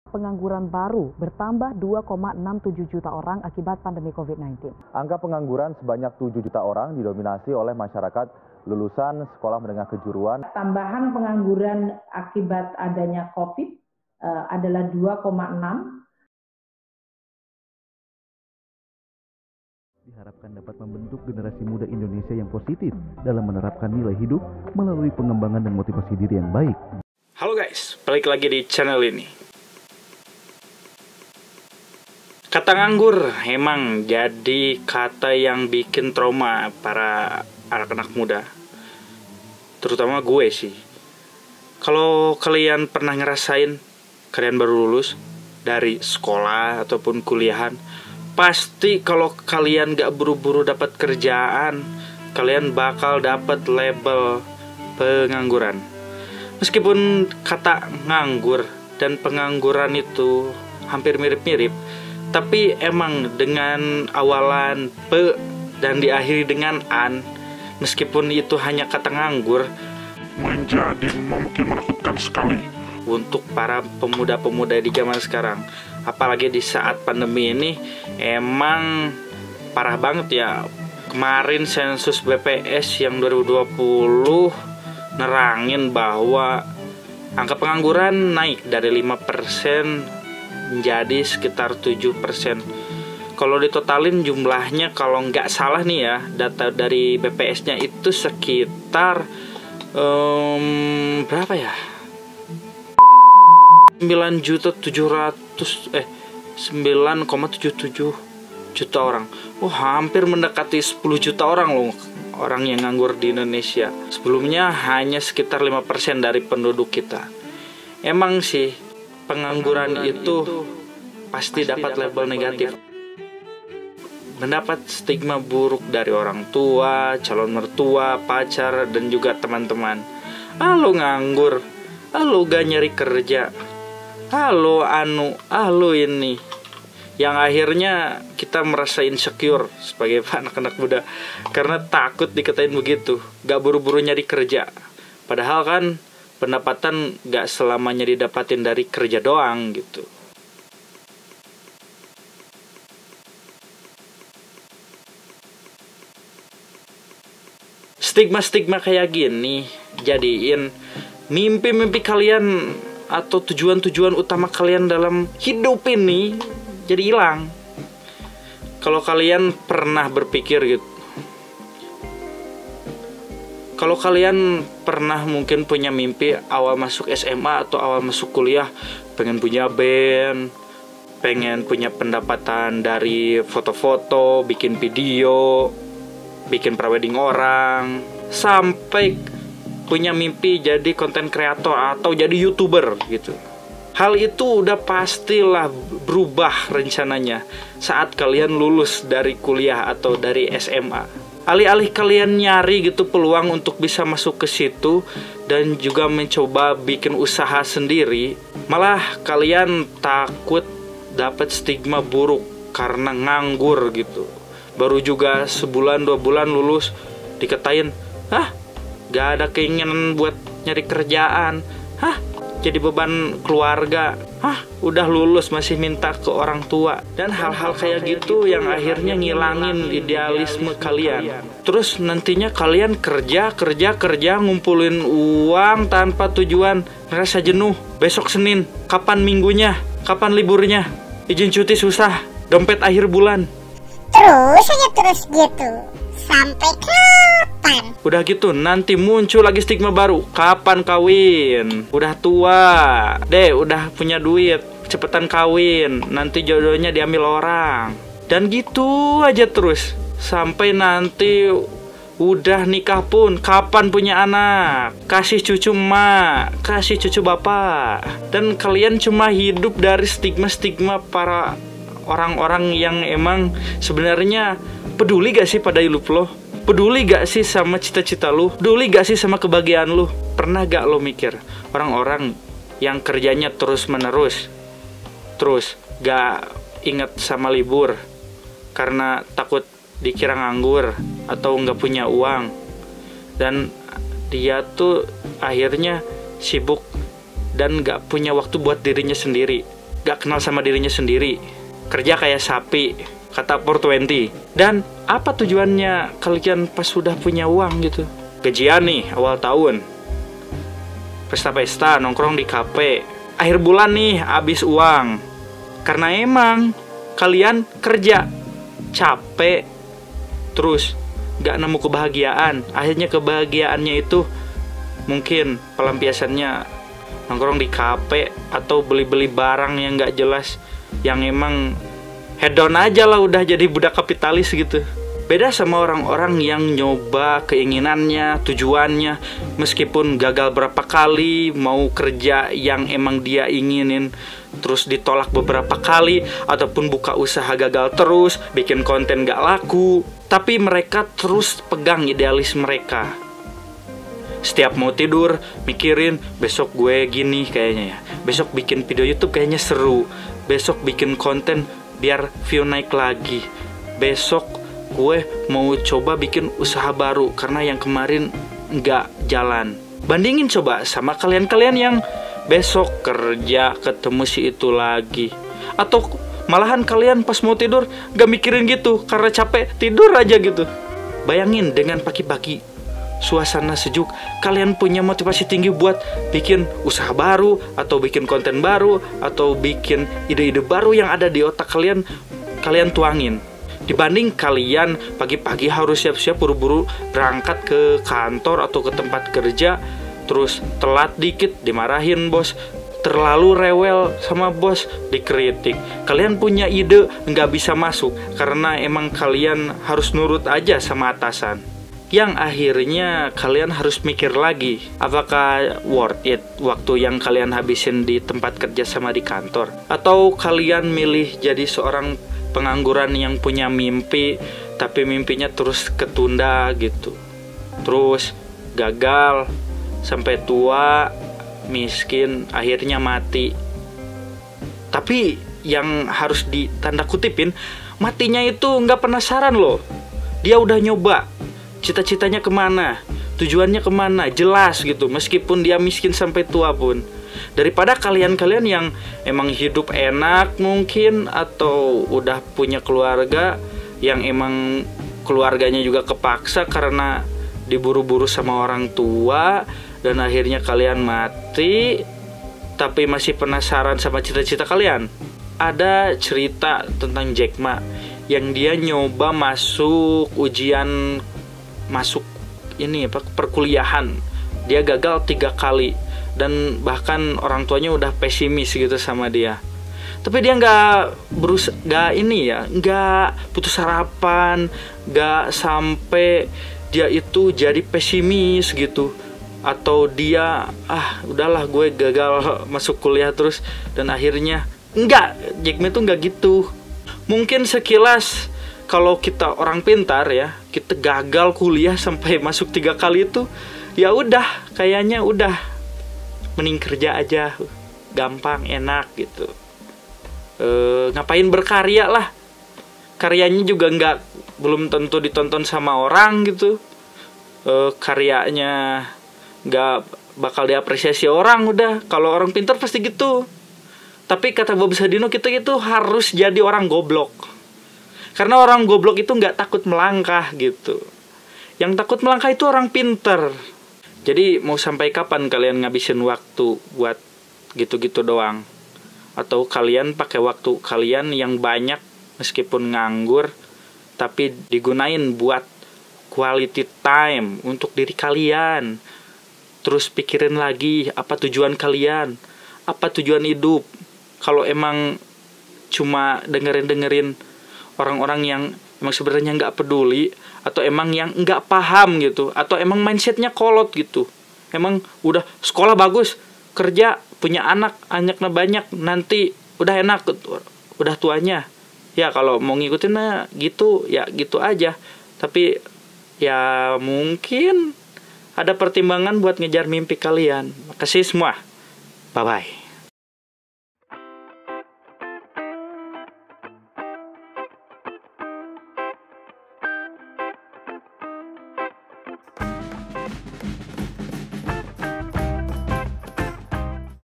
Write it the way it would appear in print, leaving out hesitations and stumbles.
Pengangguran baru bertambah 2,67 juta orang akibat pandemi COVID-19. Angka pengangguran sebanyak 7 juta orang didominasi oleh masyarakat lulusan sekolah menengah kejuruan. Tambahan pengangguran akibat adanya COVID adalah 2,6. Diharapkan dapat membentuk generasi muda Indonesia yang positif dalam menerapkan nilai hidup melalui pengembangan dan motivasi diri yang baik. Halo guys, balik lagi di channel ini. Kata nganggur emang jadi kata yang bikin trauma para anak-anak muda. Terutama gue sih. Kalau kalian pernah ngerasain, kalian baru lulus dari sekolah ataupun kuliahan, pasti kalau kalian gak buru-buru dapat kerjaan, kalian bakal dapat label pengangguran. Meskipun kata nganggur dan pengangguran itu hampir mirip-mirip, tapi emang dengan awalan P dan diakhiri dengan an, meskipun itu hanya kata nganggur, menjadi mungkin menakutkan sekali untuk para pemuda-pemuda di zaman sekarang. Apalagi di saat pandemi ini, emang parah banget ya. Kemarin sensus BPS yang 2020 nerangin bahwa angka pengangguran naik dari 5% menjadi sekitar 7%. Kalau ditotalin jumlahnya, kalau nggak salah nih ya, data dari BPS-nya itu sekitar berapa ya? 9,77 juta orang. Oh, hampir mendekati 10 juta orang loh, orang yang nganggur di Indonesia. Sebelumnya hanya sekitar 5% dari penduduk kita. Emang sih pengangguran itu pasti dapat label negatif, mendapat stigma buruk dari orang tua, calon mertua, pacar, dan juga teman-teman. Lo nganggur, lo gak nyari kerja, lo ini, yang akhirnya kita merasa insecure sebagai anak-anak muda karena takut dikatain begitu, gak buru-buru nyari kerja. Padahal kan pendapatan gak selamanya didapatin dari kerja doang gitu. Stigma-stigma kayak gini jadiin mimpi-mimpi kalian atau tujuan-tujuan utama kalian dalam hidup ini jadi hilang. Kalau kalian pernah berpikir gitu, kalau kalian pernah mungkin punya mimpi awal masuk SMA atau awal masuk kuliah, pengen punya band, pengen punya pendapatan dari foto-foto, bikin video, bikin prewedding orang, sampai punya mimpi jadi konten kreator atau jadi YouTuber gitu. Hal itu udah pastilah berubah rencananya saat kalian lulus dari kuliah atau dari SMA. Alih-alih kalian nyari gitu peluang untuk bisa masuk ke situ dan juga mencoba bikin usaha sendiri, malah kalian takut dapat stigma buruk karena nganggur gitu. Baru juga sebulan 2 bulan lulus dikatain, gak ada keinginan buat nyari kerjaan, jadi beban keluarga, udah lulus masih minta ke orang tua, dan hal-hal kayak gitu yang akhirnya ngilangin idealisme kalian. Terus nantinya kalian kerja ngumpulin uang tanpa tujuan, merasa jenuh. Besok Senin, kapan minggunya, kapan liburnya, izin cuti susah, dompet akhir bulan. Terus gitu sampai kapan? Udah gitu nanti muncul lagi stigma baru, kapan kawin, udah tua deh, udah punya duit, cepetan kawin, nanti jodohnya diambil orang. Dan gitu aja terus sampai nanti udah nikah pun kapan punya anak, kasih cucu emak, kasih cucu bapak. Dan kalian cuma hidup dari stigma-stigma para orang-orang yang emang sebenarnya peduli gak sih pada hidup lo? Peduli gak sih sama cita-cita lo? Peduli gak sih sama kebahagiaan lo? Pernah gak lo mikir orang-orang yang kerjanya terus-menerus, terus gak inget sama libur karena takut dikira nganggur atau gak punya uang, dan dia tuh akhirnya sibuk dan gak punya waktu buat dirinya sendiri. gak kenal sama dirinya sendiri, kerja kayak sapi, kata 420. Dan apa tujuannya kalian pas sudah punya uang gitu? Gajian nih awal tahun, pesta-pesta, nongkrong di kafe. Akhir bulan nih habis uang, karena emang kalian kerja capek, terus gak nemu kebahagiaan. Akhirnya kebahagiaannya itu mungkin pelampiasannya nongkrong di kafe atau beli-beli barang yang gak jelas, yang emang hedon aja lah, udah jadi budak kapitalis gitu. Beda sama orang-orang yang nyoba keinginannya, tujuannya, meskipun gagal berapa kali, mau kerja yang emang dia inginin terus ditolak beberapa kali, ataupun buka usaha gagal terus, bikin konten gak laku, tapi mereka terus pegang idealis mereka. Setiap mau tidur mikirin, besok gue gini kayaknya ya, besok bikin video YouTube kayaknya seru, besok bikin konten biar view naik lagi, besok gue mau coba bikin usaha baru karena yang kemarin nggak jalan. Bandingin coba sama kalian-kalian yang besok kerja ketemu si itu lagi, atau malahan kalian pas mau tidur gak mikirin gitu karena capek, tidur aja gitu. Bayangin dengan pagi-pagi suasana sejuk, kalian punya motivasi tinggi buat bikin usaha baru, atau bikin konten baru, atau bikin ide-ide baru yang ada di otak kalian, kalian tuangin. Dibanding kalian pagi-pagi harus siap-siap buru-buru berangkat ke kantor atau ke tempat kerja, terus telat dikit dimarahin bos, terlalu rewel sama bos dikritik. Kalian punya ide nggak bisa masuk karena emang kalian harus nurut aja sama atasan, yang akhirnya kalian harus mikir lagi, apakah worth it waktu yang kalian habisin di tempat kerja sama di kantor, atau kalian milih jadi seorang pengangguran yang punya mimpi tapi mimpinya terus ketunda gitu, terus gagal sampai tua, miskin, akhirnya mati. Tapi yang harus ditanda kutipin, matinya itu nggak penasaran loh. Dia udah nyoba, cita-citanya kemana, tujuannya kemana, jelas gitu, meskipun dia miskin sampai tua pun. Daripada kalian-kalian yang emang hidup enak mungkin, atau udah punya keluarga yang emang keluarganya juga kepaksa karena diburu-buru sama orang tua, dan akhirnya kalian mati tapi masih penasaran sama cita-cita kalian. Ada cerita tentang Jack Ma yang dia nyoba masuk ujian masuk ini perkuliahan. Dia gagal 3 kali dan bahkan orang tuanya udah pesimis gitu sama dia. Tapi dia nggak putus harapan, nggak sampai dia itu jadi pesimis gitu, atau dia udahlah gue gagal masuk kuliah terus, dan akhirnya Jack Ma itu nggak gitu. Mungkin sekilas kalau kita orang pintar ya, kita gagal kuliah sampai masuk 3 kali itu, ya udah kayaknya udah mending kerja aja, gampang, enak gitu. Ngapain berkarya lah, karyanya juga belum tentu ditonton sama orang gitu. Karyanya nggak bakal diapresiasi orang, udah. Kalau orang pintar pasti gitu. Tapi kata Bob Sadino, kita itu harus jadi orang goblok, karena orang goblok itu nggak takut melangkah gitu. Yang takut melangkah itu orang pintar. Jadi mau sampai kapan kalian ngabisin waktu buat gitu-gitu doang? Atau kalian pakai waktu kalian yang banyak meskipun nganggur, tapi digunain buat quality time untuk diri kalian. Terus pikirin lagi apa tujuan kalian, apa tujuan hidup. Kalau emang cuma dengerin orang-orang yang emang sebenarnya nggak peduli, atau emang yang nggak paham gitu, atau emang mindsetnya kolot gitu, emang udah sekolah bagus, kerja, punya anaknya banyak, nanti udah enak, udah tuanya. Ya kalau mau ngikutin gitu, ya gitu aja. Tapi ya mungkin ada pertimbangan buat ngejar mimpi kalian. Makasih semua. Bye-bye.